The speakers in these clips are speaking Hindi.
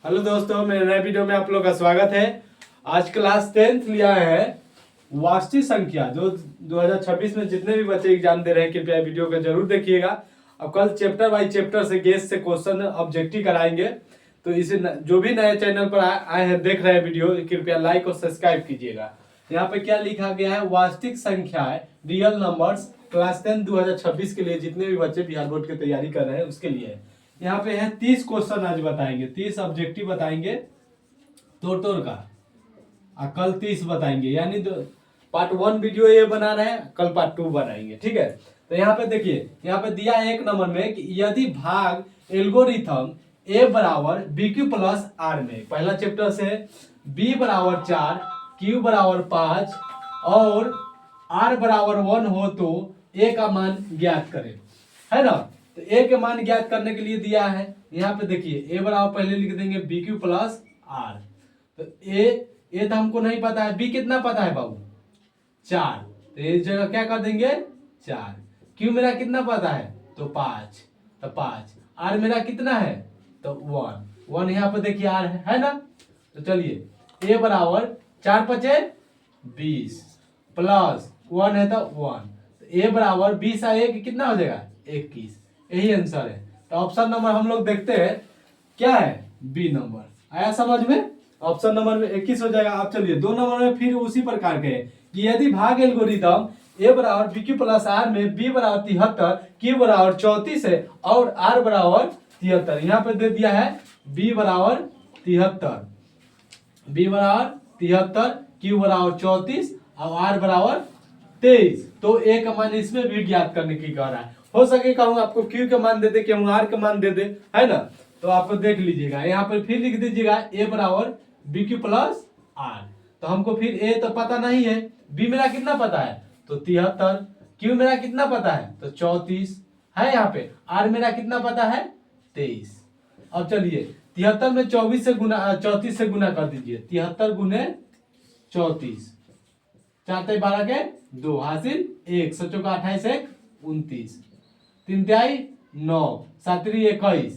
हेलो दोस्तों, मेरे नए वीडियो में आप लोग का स्वागत है। आज क्लास 10th लिया है वास्तविक संख्या। जो 2026 में जितने भी बच्चे एग्जाम दे रहे हैं, कृपया वीडियो को जरूर देखिएगा। अब कल चैप्टर बाय चैप्टर से गेस से क्वेश्चन ऑब्जेक्टिव कराएंगे। तो इसे जो भी नए चैनल पर आए हैं, देख रहे हैं वीडियो, कृपया लाइक और सब्सक्राइब कीजिएगा। यहाँ पे क्या लिखा गया है, वास्तविक संख्या है रियल नंबर्स क्लास 10 2026 के लिए जितने भी बच्चे बिहार बोर्ड की तैयारी कर रहे हैं उसके लिए। यहाँ पे है 30 क्वेश्चन आज बताएंगे, 30 ऑब्जेक्टिव बताएंगे तोड़ का। कल 30 बताएंगे, यानी पार्ट 1 वीडियो ये बना रहे हैं, कल पार्ट 2 बनाएंगे, ठीक है। तो यहाँ पे देखिए, यहाँ पे दिया है 1 नंबर में कि यदि भाग एल्गोरिथम ए बराबर बी क्यू प्लस आर में, पहला चैप्टर से बी बराबर 4, क्यू बराबर 5 और आर बराबर 1 हो तो ए का मान ज्ञात करें, है ना। तो ए के मान ज्ञात करने के लिए दिया है। यहाँ पे देखिए ए बराबर पहले लिख देंगे बी क्यू प्लस आर। तो ए तो हमको नहीं पता है, बी कितना पता है बाबू 4, तो इस जगह क्या कर देंगे 4। क्यू मेरा कितना पता है तो 5, तो 5। आर मेरा कितना है तो 1 यहाँ पे देखिए आर है ना। तो चलिए ए बराबर 4 पचे 20 प्लस 1 है तो 1, तो ए बराबर 20 और 1 कितना हो जाएगा 21। यही आंसर है। तो ऑप्शन नंबर हम लोग देखते हैं क्या है, बी नंबर। आया समझ में? ऑप्शन नंबर में 21 हो जाएगा। अब चलिए 2 नंबर में फिर उसी प्रकार के कि यदि भाग एल्गोरिथम ए बराबर बी क्यू प्लस आर में बी बराबर 73, क्यू बराबर 34 है और आर बराबर 73। यहाँ पे दे दिया है बी बराबर 73, बी बराबर 73, क्यू बराबर 34 और आर बराबर 23। तो ए का मान इसमें भी ज्ञात करने की कह रहा है। हो सके कहूँ आपको क्यू के मान दे दे, कहूँ आर के मान दे दे, है ना। तो आपको देख लीजिएगा, यहाँ पर फिर लिख दीजिएगा ए बराबर बी क्यू प्लस आर। तो हमको फिर ए तो पता नहीं है, बी मेरा कितना पता है तो 73, क्यू मेरा कितना पता है तो 34 है। यहाँ पे आर मेरा कितना पता है 23। अब चलिए 73 में 34 से गुना कर दीजिए। 73 गुने 34, 4 12 के 2 हासिल 1, 7 का 28 1 29, 3 तिहाई 9, 7 21,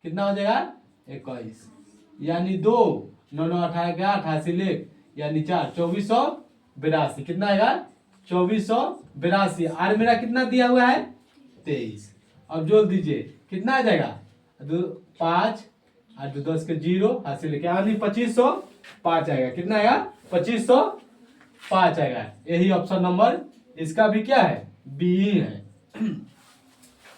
कितना हो जाएगा 21, यानी 2 9 9 18 के 8 हासिल 1 यानी 4, 2482। कितना आएगा 2482। आर मेरा कितना दिया हुआ है 23। अब जोड़ दीजिए कितना आ जाएगा 5 और 2 10 के 0 हासिल यानी 2505 आएगा। कितना आएगा 2505 आएगा। यही ऑप्शन नंबर इसका भी क्या है बी है।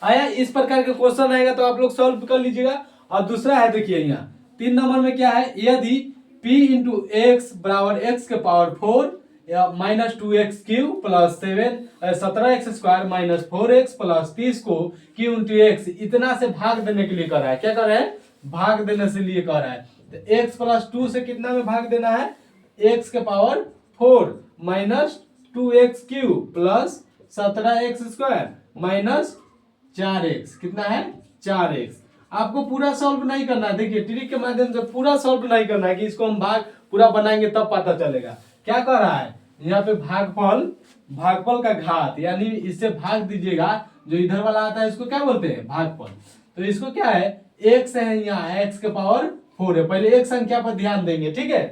आया इस प्रकार के क्वेश्चन आएगा तो आप लोग सॉल्व कर लीजिएगा। और दूसरा है देखिए यहाँ 3 नंबर में क्या है, यदि p इंटू एक्स बराबर एक्स के पावर 4 या minus 2x Q plus 17x square minus 4x plus 30 को q इंटू एक्स इतना से भाग देने के लिए कर रहा है। क्या कर रहा है भाग देने से लिए कर रहा है। तो x प्लस 2 से कितना में भाग देना है x के power 4 minus 2x Q plus 17x square minus 4x, कितना है 4x। आपको पूरा सॉल्व नहीं करना है, देखिए ट्रिक के माध्यम से पूरा सॉल्व नहीं करना है कि इसको हम भाग पूरा बनाएंगे तब पता चलेगा। क्या कर रहा है यहाँ पे भागफल का घात, यानी इससे भाग दीजिएगा। जो इधर वाला आता है इसको क्या बोलते हैं भागफल। तो इसको क्या है x है, यहाँ x के पावर 4 है। पहले एक संख्या पर ध्यान देंगे, ठीक है।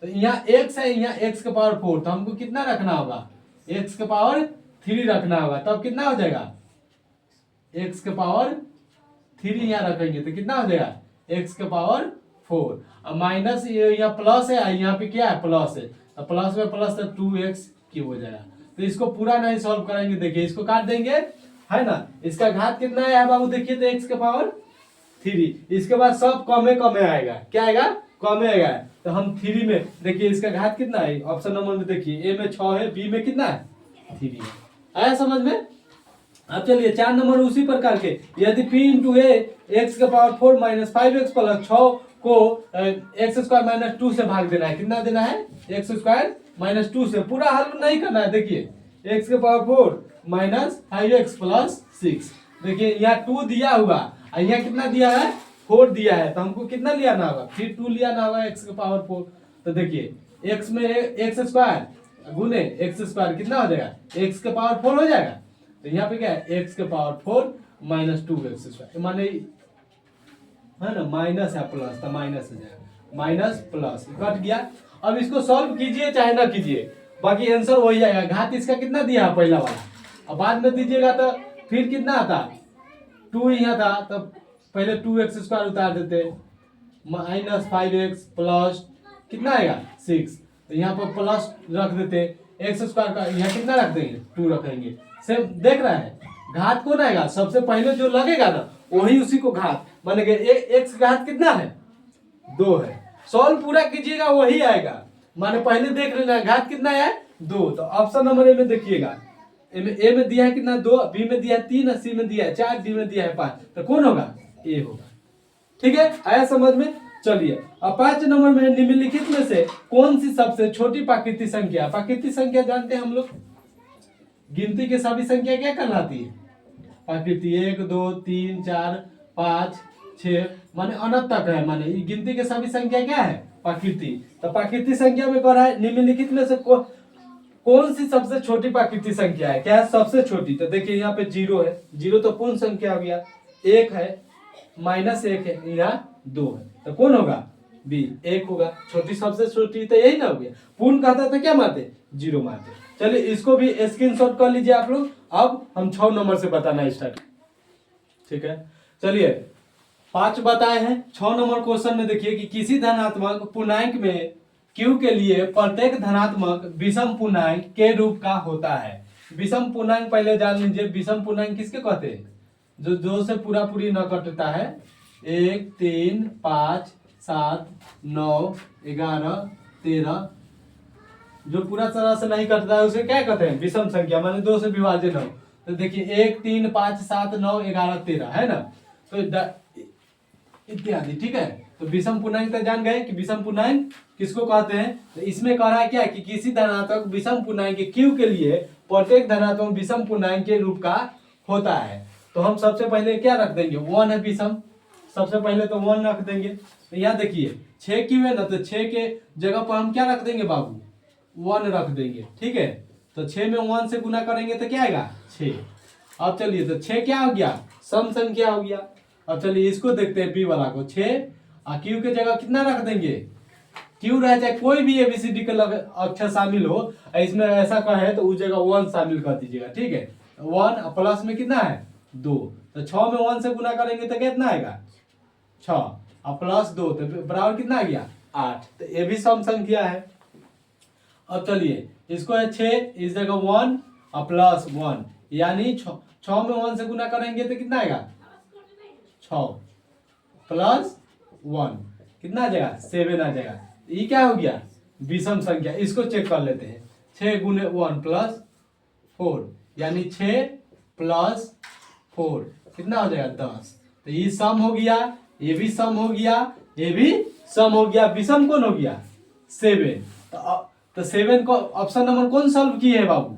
तो यहाँ x है, यहाँ x के पावर 4, तो हमको कितना रखना होगा x के पावर 3 रखना होगा। तब कितना हो जाएगा x के पावर 3 यहाँ रखेंगे तो कितना हो जाएगा x के पावर 4। अब माइनस यहाँ प्लस है, यहाँ पे क्या है प्लस है, तो प्लस में प्लस तो 2x क्यूब हो जाएगा। तो इसको पूरा नहीं सॉल्व करेंगे, देखिए इसको काट देंगे, है ना। इसका घात कितना है बाबू देखिए तो x के पावर 3। इसके बाद सब कमे आएगा, क्या आएगा कमे आएगा। तो हम 3 में देखिए इसका घात कितना है, ऑप्शन नंबर में देखिए a में 6 है, b में कितना है 3 है। आया समझ में। अब चलिए 4 नंबर उसी प्रकार के, यदि p इंटू ए एक्स के पावर 4 माइनस 5x प्लस 6 को एक्स स्क्वायर माइनस 2 से भाग देना है। कितना देना है एक्स स्क्वायर माइनस 2 से। पूरा हल नहीं करना है, देखिए एक्स के पावर 4 माइनस 5x प्लस 6। देखिए यहाँ 2 दिया हुआ और यहाँ कितना दिया है 4 दिया है, तो हमको कितना लिया ना होगा फिर 2 लिया ना होगा एक्स के पावर 4। तो देखिए एक्स में एक्स स्क्वायर गुने एक्स स्क्वायर कितना हो जाएगा एक्स के पावर 4 हो जाएगा। तो यहाँ पे क्या है एक्स के पावर 4 माइनस 2x स्क्वायर, माने है ना, माइनस है प्लस, तो माइनस हो जाएगा, माइनस प्लस कट गया। अब इसको सॉल्व कीजिए चाहे ना कीजिए, बाकी आंसर वही आएगा। घात इसका कितना दिया है पहला वाला, अब बाद में दीजिएगा तो फिर कितना आता, 2 यहाँ था तो पहले 2x² उतार देते, -5x प्लस कितना आएगा 6, तो यहाँ पर प्लस रख देते, x² का यहाँ कितना रख देंगे 2 रखेंगे। सेम देख रहा है, घात कौन आएगा सबसे पहले जो लगेगा ना वही उसी को घात मानेंगे। x घात कितना है 2 है, सॉल्व पूरा कीजिएगा वही आएगा, माने पहले देख लेना घात कितना है 2। तो ऑप्शन नंबर ए में देखिएगा, ए में दिया है कितना 2, बी में दिया है 3, सी में दिया है 4, डी में दिया है 5, तो कौन होगा ए होगा। ठीक है, आया समझ में। चलिए अब 5 नंबर में निम्नलिखित में से कौन सी सबसे छोटी प्राकृतिक संख्या, प्राकृतिक संख्या जानते हैं हम लोग, गिनती के सभी संख्या क्या कहलाती है प्राकृतिक, 1 2 3 4 5 6 माने अनंत तक है, माने ये गिनती के सभी संख्या क्या है प्राकृतिक। तो प्राकृतिक संख्या में कह रहा है निम्नलिखित में से कौन सी सबसे छोटी प्राकृतिक संख्या है, क्या है सबसे छोटी। तो देखिए यहाँ पे 0 है, 0 तो पूर्ण संख्या हो गया, 1 है, -1 है, यहाँ 2 है, तो कौन होगा बी 1 होगा। छोटी सबसे छोटी तो यही ना हो गया, पूर्ण कहता तो क्या मानते 0 मानते। चलिए इसको भी स्क्रीनशॉट कर लीजिए आप लोग। अब हम 6 नंबर से बताना स्टार्ट, ठीक है। चलिए 5 बताए हैं, 6 नंबर क्वेश्चन में देखिए कि किसी धनात्मक पूर्णांक में q के लिए प्रत्येक धनात्मक विषम पूर्णांक के रूप का होता है। विषम पूर्णांक पहले जान लीजिए, विषम पूर्णांक किसके कहते हैं, जो 2 से पूरा पूरी न कटता है, 1 3 5 7 9 11 13, जो पूरा तरह से नहीं कटता है उसे क्या कहते हैं विषम संख्या, माने 2 से विभाजन हो। तो देखिए 1 3 5 7 9 11 13 है ना, तो इत्यादि, ठीक है। तो विषम पूर्णांक तो जान गए कि विषम पूर्णांक किसको कहते हैं। तो इसमें कह रहा है क्या कि किसी धनात्मक विषम पूर्णांक q के लिए प्रत्येक धनात्मक विषम पूर्णांक के रूप का होता है। तो हम सबसे पहले क्या रख देंगे, 1 है विषम, सबसे पहले तो 1 रख देंगे। तो यहाँ देखिए 6q है ना, तो 6 के जगह पर हम क्या रख देंगे बाबू 1 रख देंगे, ठीक है। तो 6 में 1 से गुना करेंगे तो क्या आएगा 6। अब चलिए तो 6 क्या हो गया सम संख्या हो गया। अब चलिए इसको देखते हैं बी वाला को, 6 और क्यू के जगह कितना रख देंगे, क्यू रह जाए कोई भी एबीसीडी के अक्षर शामिल हो, इसमें ऐसा कहे तो उस जगह 1 शामिल कर दीजिएगा, ठीक है। 1 प्लस में कितना है 2, तो 6 में 1 से गुना करेंगे तो कितना आएगा 6 और प्लस 2 तो बराबर कितना आ गया 8, तो ये भी सम संख्या है। अब चलिए इसको है 6 इस जगह 1 और प्लस 1, यानी 6 में 1 से गुना करेंगे तो कितना आएगा 6 प्लस 1 कितना आ जाएगा 7 आ जाएगा। ये क्या हो गया विषम संख्या। इसको चेक कर लेते हैं, 6 गुने 1 प्लस 4, यानी 6 प्लस 4 कितना हो जाएगा 10। तो ये सम हो गया, ये भी सम हो गया, ये भी सम हो गया, विषम कौन हो गया 7। तो 7 को ऑप्शन नंबर कौन सॉल्व किए है बाबू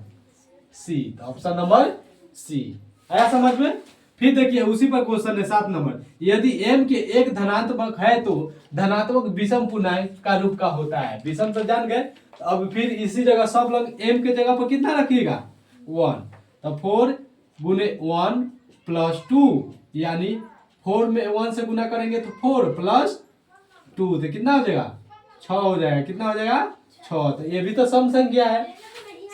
सी, तो ऑप्शन नंबर सी आया समझ में। फिर देखिए उसी पर क्वेश्चन है 7 नंबर, यदि m के एक धनात्मक है तो धनात्मक विषम पूर्णांक का रूप का होता है। विषम तो जान गए, तो अब फिर इसी जगह सब लोग m के जगह पर कितना रखिएगा 1, तो 4 गुने 1 प्लस 2, यानी 4 में 1 से गुना करेंगे तो 4 प्लस 2 तो कितना हो जाएगा 6 हो जाएगा, कितना हो जाएगा 6। तो ये भी तो सम संख्या है,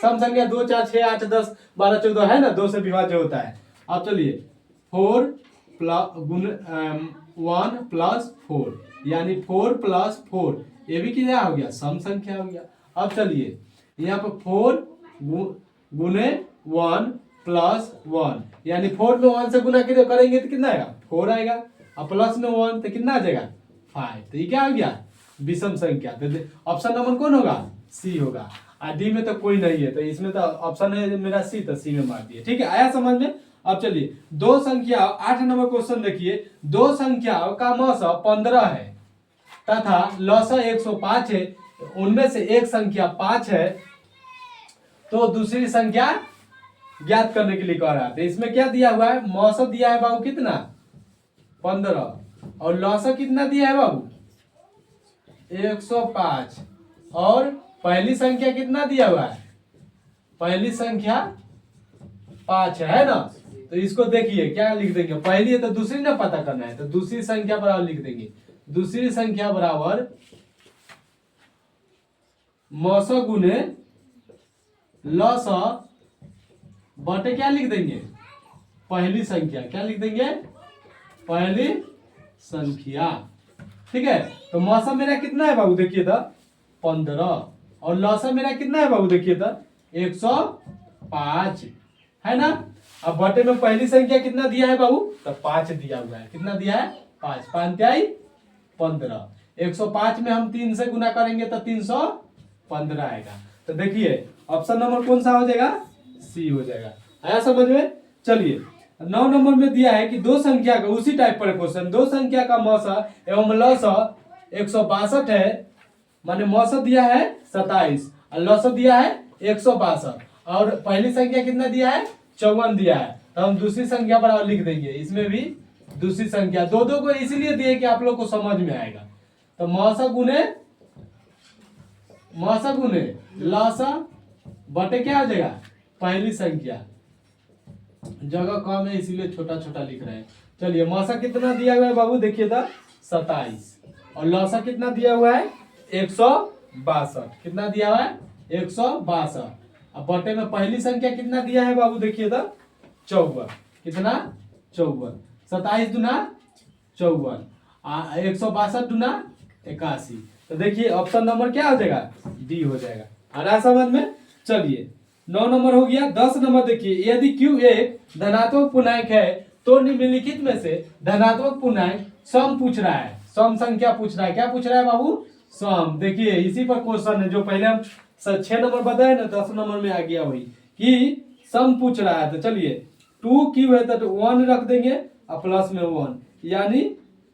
सम संख्या 2 4 6 8 10 12 14 है ना, 2 से विभाज्य होता है। अब चलिए 4 प्लस गुने 1 प्लस 4, यानी 4 प्लस 4, ये भी क्या हो गया सम संख्या हो गया। अब चलिए यहाँ पर 4 गुने 1 प्लस 1, यानी 4 में 1 से गुना करेंगे तो कितना आएगा 4 आएगा, और प्लस में 1 तो कितना आ जाएगा 5। तो ये क्या हो गया विषम संख्या। तो ऑप्शन नंबर कौन होगा सी होगा, और डी में तो कोई नहीं है, तो इसमें तो ऑप्शन है मेरा सी, तो सी में मार दिए, ठीक है। आया समझ में। अब चलिए दो संख्या 8 नंबर क्वेश्चन देखिए, दो संख्याओं का मौसा 15 है तथा लौसा 105 है, उनमें से एक संख्या 5 है, तो दूसरी संख्या ज्ञात करने के लिए कह रहा था। इसमें क्या दिया हुआ है, मौसा दिया है बाबू कितना 15, और लौसा कितना दिया है बाबू 105, और पहली संख्या कितना दिया हुआ है, पहली संख्या 5 है ना, तो इसको देखिए क्या लिख देंगे, पहली है तो दूसरी ना पता करना है, तो दूसरी संख्या बराबर लिख देंगे, दूसरी संख्या बराबर मौसा गुने लसा बटे क्या लिख देंगे, पहली संख्या। क्या लिख देंगे, पहली संख्या। ठीक है, तो मौसम मेरा कितना है बाबू देखिए तो 15, और लौसम मेरा कितना है बाबू देखिए तो 105 है ना। अब बटे में पहली संख्या कितना दिया है बाबू, तो 5 दिया हुआ है। कितना दिया है, 5, 5 तिहाई 15। 105 में हम 3 से गुना करेंगे तो 315 आएगा। तो देखिए ऑप्शन नंबर कौन सा हो जाएगा, सी हो जाएगा। आया समझ में। चलिए 9 नंबर में दिया है कि दो संख्या का, उसी टाइप पर क्वेश्चन, दो संख्या का मौसा एवं लौसा 162 है, माने मौसा दिया है 27 और लौसा दिया है 162, और पहली संख्या कितना दिया है 54 दिया है। तो हम दूसरी संख्या बराबर लिख देंगे, इसमें भी दूसरी संख्या, दो दो को इसीलिए दिए कि आप लोग को समझ में आएगा। तो मौसा गुने लौसा बटे क्या हो जाएगा, पहली संख्या, जगह कम है इसीलिए छोटा छोटा लिख रहे हैं। चलिए मौसा कितना दिया हुआ है बाबू देखिए तो 27, और लौसा कितना दिया हुआ है 162। कितना दिया हुआ है 162। अब बटे में पहली संख्या कितना दिया है बाबू देखिए तो 54। कितना 54, 27 दुना 54, 162 दुना 81। तो देखिए ऑप्शन नंबर क्या हो जाएगा, डी हो जाएगा। आ रहा समझ में। चलिए 9 नंबर हो गया। 10 नंबर देखिए, यदि Q एक धनात्मक पूर्णांक है तो निम्नलिखित में से धनात्मक पूर्णांक सम पूछ रहा है, सम संख्या पूछ रहा है। क्या पूछ रहा है बाबू, सम। देखिए इसी पर क्वेश्चन है जो पहले हम 6 नंबर बताए ना, 10 नंबर में आ गया वही कि सम पूछ रहा है। तो चलिए 2Q है तो 1 रख देंगे और प्लस में 1, यानी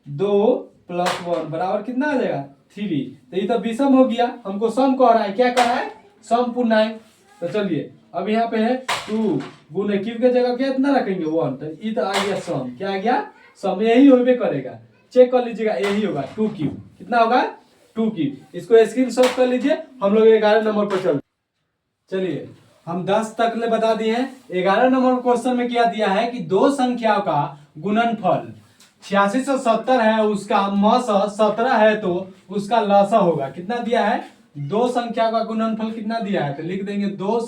2 + 1 बराबर कितना आ जाएगा 3। तो ये तो विषम हो गया, हमको सम कह रहा है। क्या कह रहा है, सम पूर्णांक। तो चलिए अब यहाँ पे है 2 गुने क्यू के जगह क्या इतना रखेंगे 1, तो ये तो आ गया सम। क्या आ गया, सम। यही होबे करेगा, चेक कर लीजिएगा, यही होगा 2Q। कितना होगा 2Q। इसको स्क्रीनशॉट कर लीजिए। हम लोग 11 नंबर पर चलिए हम 10 तक ले बता दिए हैं। 11 नंबर क्वेश्चन में क्या दिया है कि दो संख्याओं का गुणनफल 8670 है, उसका मौसा 17 है तो उसका लसा होगा। कितना दिया है, दो संख्या का गुणनफल कितना दिया है, तो लिख देंगे दो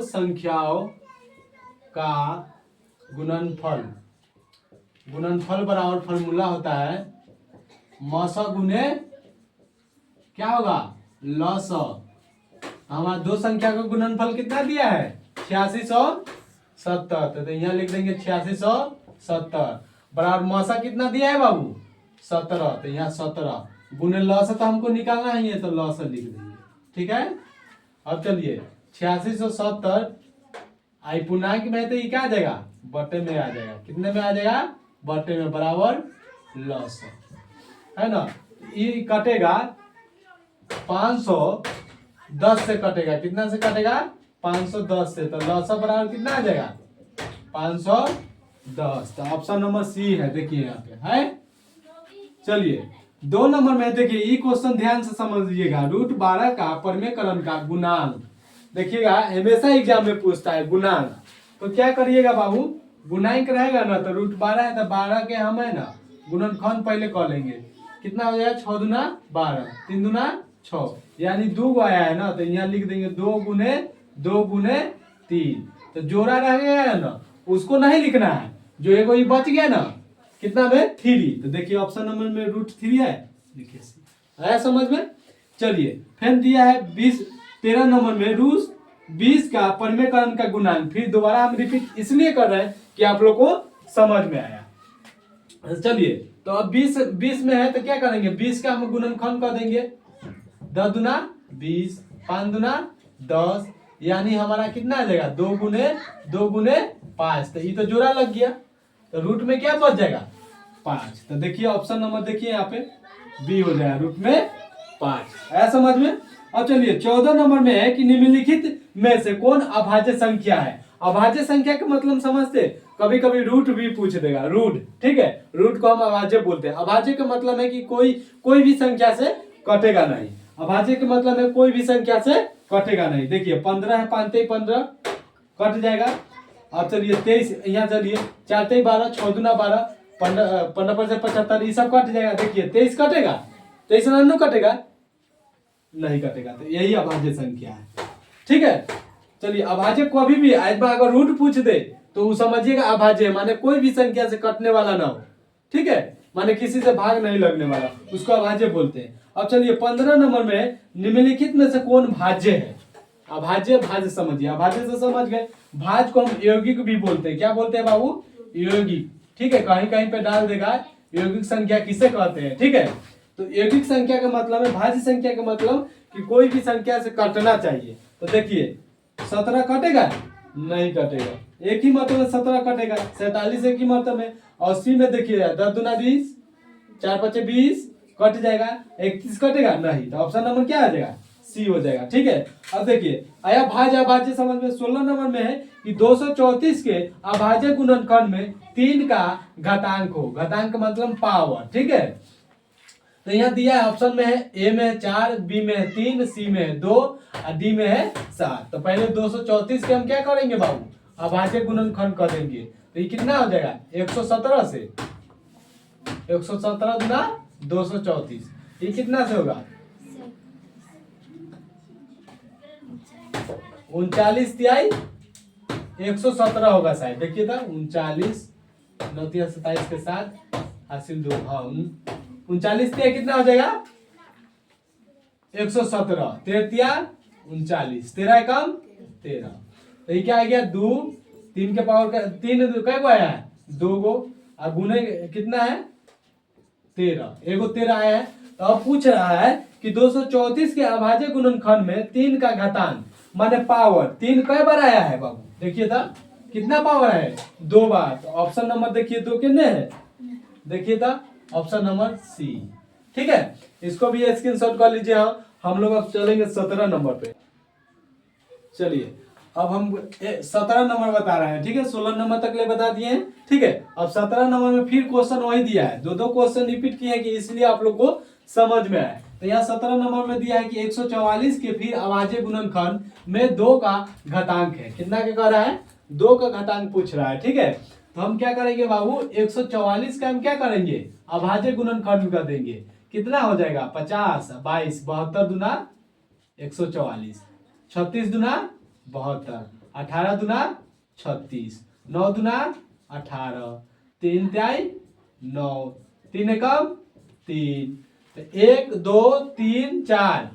संख्याओं का गुणनफल बराबर फॉर्मूला होता है मौसा गुने क्या होगा, लसा। हमारा दो संख्या का गुणनफल कितना दिया है 8670, तो यहाँ लिख देंगे 8670 बराबर मौसा कितना दिया है बाबू 17, तो यहाँ 17 गुने लौसा तो हमको निकालना ही है, तो लौसा लिख देंगे। ठीक है। अब चलिए 8670 आई पूर्णांक में तो ये क्या आ जाएगा, बटे में आ जाएगा। कितने में आ जाएगा, बटे में, बराबर लौसा है ना। ये कटेगा 510 से कटेगा। कितना से कटेगा, 510 से, तो लौसा बराबर कितना आ जाएगा 510। तो ऑप्शन नंबर सी है। देखिए यहाँ पे है। चलिए 2 नंबर में देखिए ये क्वेश्चन ध्यान से समझ लीजिएगा। √12 का परमेकरण का गुणांक। देखिएगा हमेशा एग्जाम में पूछता है गुणांक, तो क्या करिएगा बाबू, गुणांक रहेगा ना तो √12 है तो 12 के हम है ना गुणनखंड पहले कर लेंगे। कितना हो जाएगा 6 दूना 12, 3 दूना 6, यानी 2 आया है ना, तो यहाँ लिख देंगे 2 गुने 3। तो जोड़ा रह गया है ना, उसको नहीं लिखना है, जो एक ये बच गया ना कितना में 3। तो देखिए ऑप्शन नंबर में √3 है। देखिए आया समझ में। चलिए फिर दिया है 13 नंबर में √20 का परमेकरण का गुणांक। फिर दोबारा हम रिपीट इसलिए कर रहे हैं कि आप लोग को समझ में आया। चलिए तो अब 20 में है तो क्या करेंगे, 20 का हम गुणनखंड कर देंगे। 10 दूना 20, 5 दूना 10, यानी हमारा कितना आ जाएगा 2 गुने 5। तो ये तो जोड़ा लग गया, तो रूट में क्या बच जाएगा 5। तो देखिए ऑप्शन नंबर देखिए यहाँ पे बी हो जाएगा, रूट में 5। आया समझ में। अब चलिए 14 नंबर में है कि निम्नलिखित में से कौन अभाज्य संख्या है। अभाज्य संख्या का मतलब समझते, कभी कभी रूट भी पूछ देगा, रूट। ठीक है, रूट को हम अभाज्य बोलते हैं। अभाज्य का मतलब है कि कोई भी संख्या से कटेगा नहीं। अभाज्य का मतलब है कोई भी संख्या से कटेगा नहीं। देखिए 15 है, 5 15 कट जाएगा, अब चलिए 23, यहाँ चलिए 4 3 12, 6 दूना 12, 15 पर से 75, ये सब कट जाएगा। देखिए 23 कटेगा, 23 नन्नू कटेगा, नहीं कटेगा। तो यही अभाज्य संख्या है। ठीक है, चलिए अभाज्य कभी भी आज बार अगर रूट पूछ दे तो वो समझिएगा अभाज्य है, माने कोई भी संख्या से कटने वाला ना हो। ठीक है, माने किसी से भाग नहीं लगने वाला, उसको अभाज्य बोलते हैं। अब चलिए 15 नंबर में निम्नलिखित में से कौन भाज्य है? अभाज्य भाज्य समझिए, अभाज्य से समझ गए। भाज्य को हम यौगिक भी बोलते हैं। क्या बोलते हैं बाबू? यौगिक। ठीक है, कहीं कहीं पे डाल देगा यौगिक संख्या किसे कहते हैं। ठीक है, तो यौगिक संख्या का मतलब है, भाज्य संख्या का मतलब कि कोई भी संख्या से कटना चाहिए। तो देखिए 17 कटेगा, नहीं कटेगा। एक ही मतलब में 17 कटेगा। 47 एक ही मतलब में। 80 में देखिए 10 दूना 20, 4 5 20 कट जाएगा। 31 कटेगा, नहीं। तो ऑप्शन नंबर क्या आ जाएगा? सी हो जाएगा। ठीक है, अब देखिए आया भाज्य अभाज्य समझ में। 16 नंबर में है कि 234 के अभाज्य गुणनखंड में 3 का घातांक हो। घातांक मतलब पावर। ठीक है, तो यहाँ दिया है ऑप्शन में है, ए में है 4, बी में है 3, सी में है 2 और डी में है 7। तो पहले 234 के हम क्या करेंगे बाबू? अभाज्य गुणनखंड करेंगे। तो ये कितना हो जाएगा? 117 से 117 गुना 234, ये कितना से होगा? 39 तिहाई 117 होगा शायद। देखिए था 39 9 27 के साथ हासिल 2, हाँ 39 तिहाई कितना हो जाएगा? 117। 13 तिया 39, 13 एकम 13। तो ये क्या आ गया? 2 3 के पावर का 3 कै गो आया है? 2 गो। और गुने कितना है? 13, एगो 13 आया है। तो अब पूछ रहा है कि 234 के अभाज्य गुणनखंड में 3 का घातांक माने पावर 3 कई बार आया है बाबू? देखिए था कितना पावर है? 2 बार। तो ऑप्शन नंबर देखिए 2 कितने है? देखिए था ऑप्शन नंबर सी। ठीक है, इसको भी स्क्रीनशॉट कर लीजिए। हम लोग अब चलेंगे 17 नंबर पे। चलिए अब हम 17 नंबर बता रहे हैं। ठीक है, 16 नंबर तक ले बता दिए हैं। ठीक है, अब 17 नंबर में फिर क्वेश्चन वही दिया है। दो क्वेश्चन रिपीट किए हैं कि इसलिए आप लोग को समझ में आए। तो यहाँ 17 नंबर में दिया है कि 144 के फिर अभाज्य गुणनखंड में 2 का घातांक है। कितना के कह रहा है? 2 का घातांक पूछ रहा है। ठीक है, तो हम क्या करेंगे बाबू? 144 का हम क्या करेंगे? अभाज्य गुणनखंड कर देंगे। कितना हो जाएगा? 50 22 72 दुना 144, 36 दुना 72, 18 दुना 36, 9 दुना 18, 3 तिहाई 9, 3 एकम 3। तो 1 2 3 4,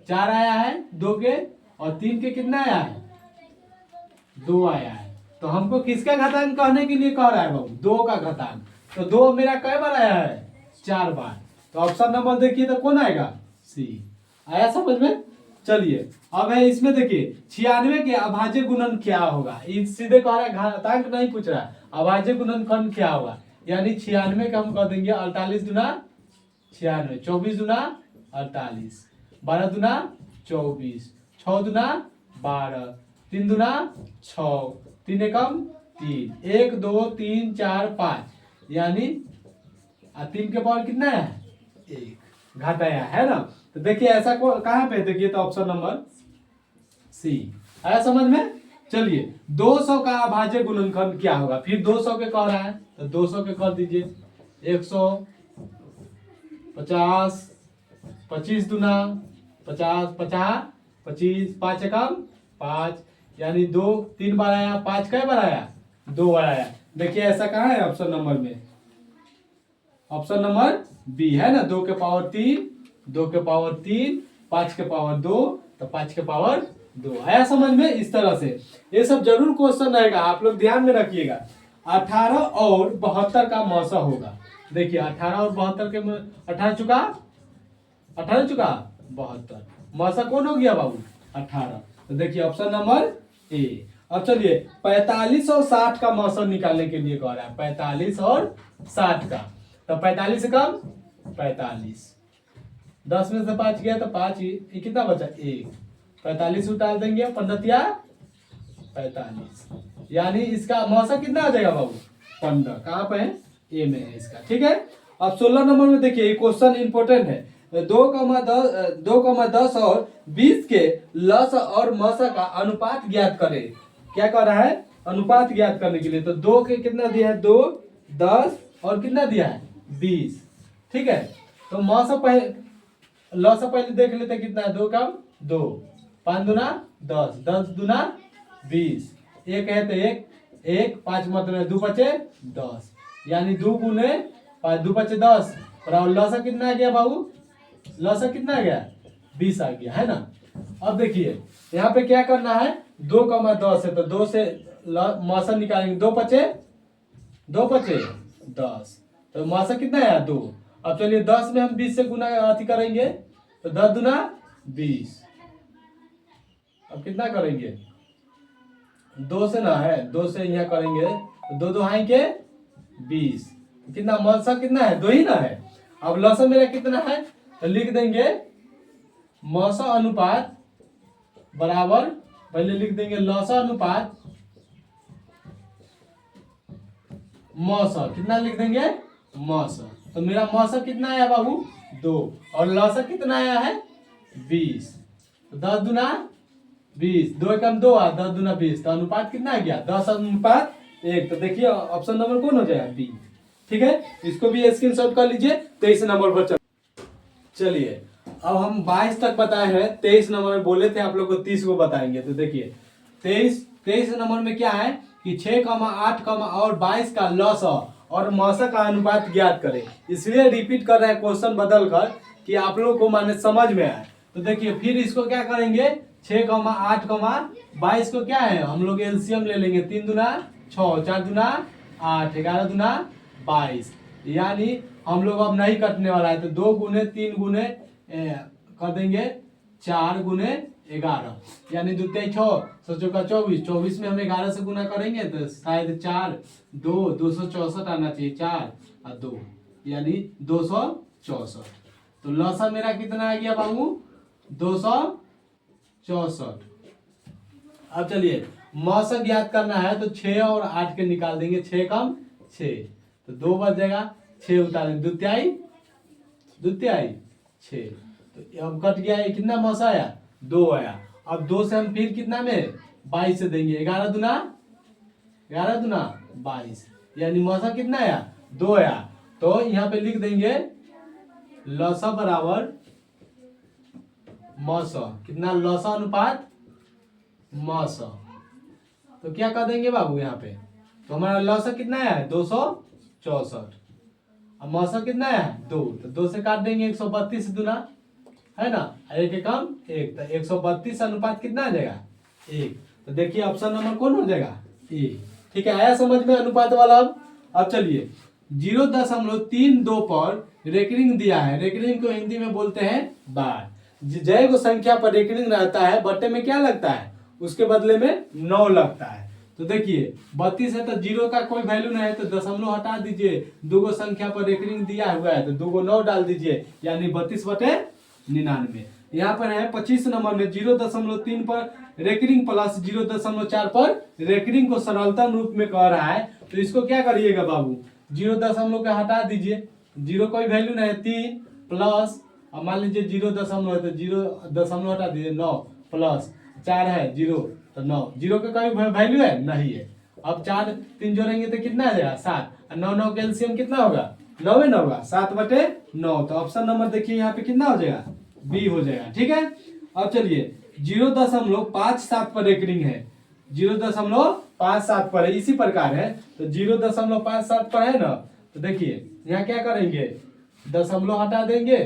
4 आया है 2 के, और 3 के कितना आया है? 2 आया है। तो हमको किसका घातांक कहने के लिए कह रहा है बाबू? 2 का घातांक। तो 2 मेरा कई बार आया है? 4 बार। तो ऑप्शन नंबर देखिए तो कौन आएगा? सी। आया समझ में? चलिए अब है इसमें देखिए 96 के अभाज्य गुणन क्या होगा? सीधे कह रहा है, घातांक नहीं पूछ रहा है। अभाज्य गुणनखंड क्या होगा? यानी 96 का हम कह देंगे 48 दुना 96, 24 दुना 48, 12 दुना 24, 6 दुना 12, 3 दुना 6, 3 एकम 3, 1 2 3 4 5, यानी 3 के पावर कितना है? 1 घटाया है ना। तो देखिए ऐसा को कहां पे? देखिए तो ऑप्शन नंबर सी। आया समझ में? चलिए 200 का अभाज्य गुणनखंड क्या होगा? फिर 200 के कह रहा है तो 200 के कर दीजिए। 150, 25 दुना 50 50, 25, 5 एकम 5, यानी 2 3 बार आया। 5 कई बार आया? 2 बार आया। देखिए ऐसा कहाँ है ऑप्शन नंबर में? ऑप्शन नंबर बी है ना। 2 के पावर 3, 2 के पावर 3, 5 के पावर 2, तो 5 के पावर 2। आया समझ में? इस तरह से ये सब जरूर क्वेश्चन रहेगा, आप लोग ध्यान में रखिएगा। 18 और 72 का मौसा होगा। देखिए 18 और 72 के 18 चुका 72, मौसा कौन हो गया बाबू? 18। तो देखिए ऑप्शन नंबर ए। अब चलिए 45 और 60 का मौसम निकालने के लिए कह रहा है। 45 और 60 का, तो 45 से कम 45, 10 में से 5 गया तो 5 ही, कितना बचा? 1। 45 उतार देंगे, 15 45, यानी इसका मौसा कितना आ जाएगा बाबू? 15। कहाँ पे है? ए में है इसका। ठीक है, अब 16 नंबर में देखिए ये क्वेश्चन इंपोर्टेंट है। 2,10 और 20 के लस और मसा का अनुपात ज्ञात करें। क्या कर रहा है? अनुपात ज्ञात करने के लिए। तो 2 के कितना दिया है, 2, 10 और कितना दिया है, 20। ठीक है, तो लॉ से पहले देख लेते कितना है, 2 कम 2, 5 दूना 10, 10 दूना 20, एक है तो एक 5 मतलब 2 बचे 10, यानी 2 गुने 5, 2 बचे 10। और लॉसा कितना आ गया बाबू, लॉसा कितना आ गया, 20 आ गया, है ना। अब देखिए यहाँ पे क्या करना है, 2,10 है तो 2 से मौसा निकालेंगे, 2 बचे 10, तो मौसा कितना है, 2। अब चलिए 10 में हम 20 से गुना अति करेंगे तो 10 दूना 20। अब कितना करेंगे, 2 से ना है, 2 से यहाँ करेंगे तो 2 2 के 20, कितना मौसा कितना है, 2 ही ना है। अब लौसा मेरा कितना है, तो लिख देंगे मौसा अनुपात बराबर, पहले लिख देंगे लौसा अनुपात मौसा, कितना लिख देंगे, मौसा। तो मेरा मौसा कितना आया बाबू, 2, और लौसा कितना आया है, 20। तो 10 दूना 20, 2 एकम 2 आ, 10 दूना 20, तो अनुपात कितना आ गया, 10 अनुपात 1। तो देखिए ऑप्शन नंबर कौन हो जाएगा, बी। ठीक है, इसको भी स्क्रीनशॉट कर लीजिए। 23 नंबर पर चलिए अब हम 22 तक बताए हैं, 23 नंबर में बोले थे आप लोग को 30 को बताएंगे। तो देखिए 23 नंबर में क्या है कि 6, 8, और 22 का लॉसा और मौसा का अनुपात ज्ञात करें। इसलिए रिपीट कर रहे हैं क्वेश्चन बदल कर कि आप लोग को माने समझ में आए। तो देखिए फिर इसको क्या करेंगे, 6, 8, 22 को क्या है, हम लोग एलसीएम ले लेंगे, 3 दूना 6, 4 दूना 8, 11 दूना 22, यानी हम लोग अब नहीं कटने वाला है। तो 2 गुने 3 गुने कर देंगे 4 गुने 11, यानी 2 3 6, 24, 24 में हम 11 से गुना करेंगे तो शायद 4 2 264 आना चाहिए, 4 और 2 यानी 264। तो लौसा मेरा कितना आ गया बाबू, 264। अब चलिए मौसा ज्ञात करना है तो 6 और 8 के निकाल देंगे, 6 कम 6 तो 2 बच जाएगा, 6 उतारेंगे, दुत्याई 6। तो अब कट गया, कितना मौसा आया, 2 आया। अब 2 से हम फिर कितना में 22 से देंगे, 11 दूना 22, यानी मौसा कितना आया, 2 आया। तो यहाँ पे लिख देंगे लौसा बराबर मौसा, कितना लौसा अनुपात मौसा। तो क्या कर देंगे बाबू यहाँ पे, तो हमारा लौसा कितना है, 264। अब मौसा कितना है, 2, तो 2 से काट देंगे, 132 दूना, है ना, एक एकम 1, तो 132 अनुपात कितना आ जाएगा, 1। तो देखिए ऑप्शन नंबर कौन हो जाएगा, ए। ठीक है, आया समझ में अनुपात वाला। अब चलिए 0.32 पर रेकरिंग दिया है, रेकरिंग को हिंदी में बोलते हैं बार। जय को संख्या पर रेकरिंग रहता है, बट्टे में क्या लगता है, उसके बदले में 9 लगता है। तो देखिए 32 है तो 0 का कोई वैल्यू नहीं है, तो दशमलव हटा दीजिए, 2 संख्या पर रेकरिंग दिया हुआ है तो 2 को 9 डाल दीजिए, यानी 32/99। यहाँ पर है 25 नंबर में 0.3 पर रेकरिंग प्लस 0.4 पर रेकरिंग को सरलतम रूप में कह रहा है। तो इसको क्या करिएगा बाबू, 0 का हटा दीजिए, 0 कोई वैल्यू नहीं है, 3 प्लस, अब मान लीजिए 0 है तो 0 हटा दीजिए, 9 प्लस 4 है 0, तो 9, 0 का कोई वैल्यू है नहीं है। अब 4 3 जोड़ेंगे तो कितना आ जाएगा, 7, और 9 9 का एलसीएम कितना होगा, 9 होगा, 7/9। तो ऑप्शन नंबर देखिए यहाँ पे कितना हो जाएगा, बी हो जाएगा। ठीक है, अब चलिए 0.57 पर रेकरिंग है, 0.57 पर है, इसी प्रकार है। तो 0.57 पर है ना, तो देखिए यहाँ क्या करेंगे, दशमलव हटा देंगे,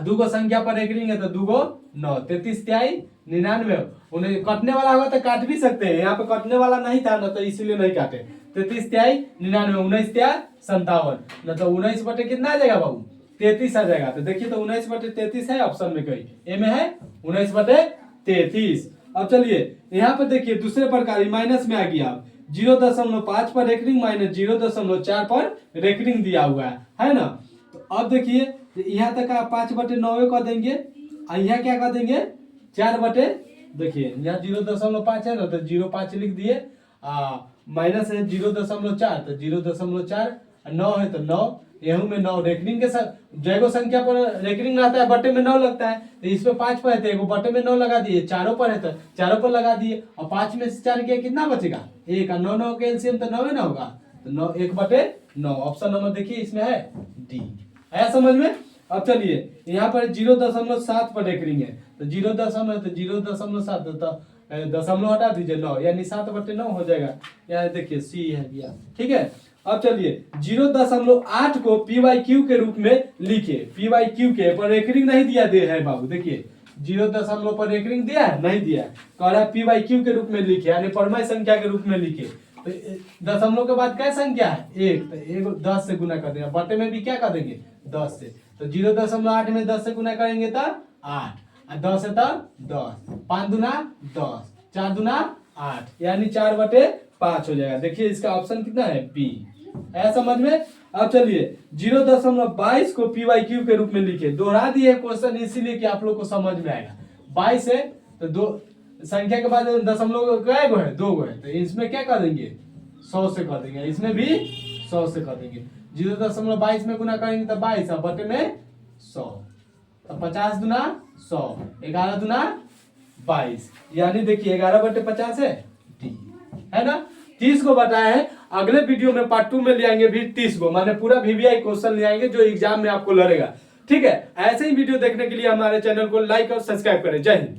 2 संख्या पर रेकरिंग है तो 2 9, 33 त्याई 99, उन्हें कटने वाला होगा तो काट भी सकते हैं, यहाँ पे कटने वाला नहीं था ना तो इसीलिए नहीं काटे। 33 त्याई 99, 19 त्या 57, न तो 19 बटे कितना आ जाएगा बाबू, 33 आ जाएगा। तो देखिए तो 19/33 है ऑप्शन में, कहीं ए में है 19/33। अब चलिए यहाँ पे देखिए दूसरे प्रकार माइनस में आ गया, 0.5 पर रेकरिंग माइनस 0.4 पर रेकरिंग दिया हुआ है ना। तो अब देखिए यहाँ तक आप 5/9 कर देंगे, और यहाँ क्या कर देंगे 4 देखिए यहाँ 0.5 है ना तो 0.5 लिख दिए, माइनस है 0.4 तो 0.4, 9 है तो 9, गेहूं में 9, रेकरिंग के जैगो संख्या पर रेकरिंग आता है, बटे में 9 लगता है, तो इसमें 5 पर है तो एगो बटे में 9 लगा दिए, चारों पर है तो चारों पर लगा दिए, और 5 में से 4 गया कितना बचेगा 1, और 9 9 के एलसीएम तो 9 ही ना होगा, तो 9 1 बटे 9। ऑप्शन नंबर देखिए इसमें है डी। आया समझ में। अब चलिए यहाँ पर 0.7 पर रेकरिंग है, तो 0.7 तो दशमलव हटा दीजिए 9, यानी 7 बटे 9 हो जाएगा। यहाँ देखिए सी है भैया, ठीक है। अब चलिए 0.8 को PYQ के रूप में लिखिए, PYQ के पर रेकरिंग नहीं दिया दे है बाबू, देखिए 0 पर रेकरिंग दिया है, नहीं दिया है, कह रहा है PYQ के रूप में लिखिए, यानी परमय संख्या के रूप में लिखिए। तो दशमलव के बाद क्या संख्या है 1, तो 1 10 से गुना कर देंगे, बटे में भी क्या कर देंगे 10 से, तो 0.8 में 10 से गुना करेंगे तो 8, 10 है तो 10, 5 दूना 10, 4 दूना 8, यानी 4 बटे 5 हो जाएगा। देखिए इसका ऑप्शन कितना है बी। है समझ में। अब चलिए 0.22 को PYQ के रूप में लिखे, दोहरा दिए क्वेश्चन इसीलिए कि आप लोग को समझ में आएगा। 22 है तो दो संख्या के बाद दशमलव क्या गो है 2 गो है, तो इसमें क्या कर देंगे 100 से कर देंगे, इसमें भी 100 से कर देंगे। 0.22 में गुना करेंगे तो 22, और बटे में 100, तो 50 दूना 100, 11 दूना 22, यानी देखिए 11 बटे 50 है डी, है ना। 30 को बताया है, अगले वीडियो में पार्ट 2 में ले आएंगे भी 30 को, माने पूरा VVI क्वेश्चन ले आएंगे जो एग्जाम में आपको लड़ेगा, ठीक है। ऐसे ही वीडियो देखने के लिए हमारे चैनल को लाइक और सब्सक्राइब करें। जय हिंद।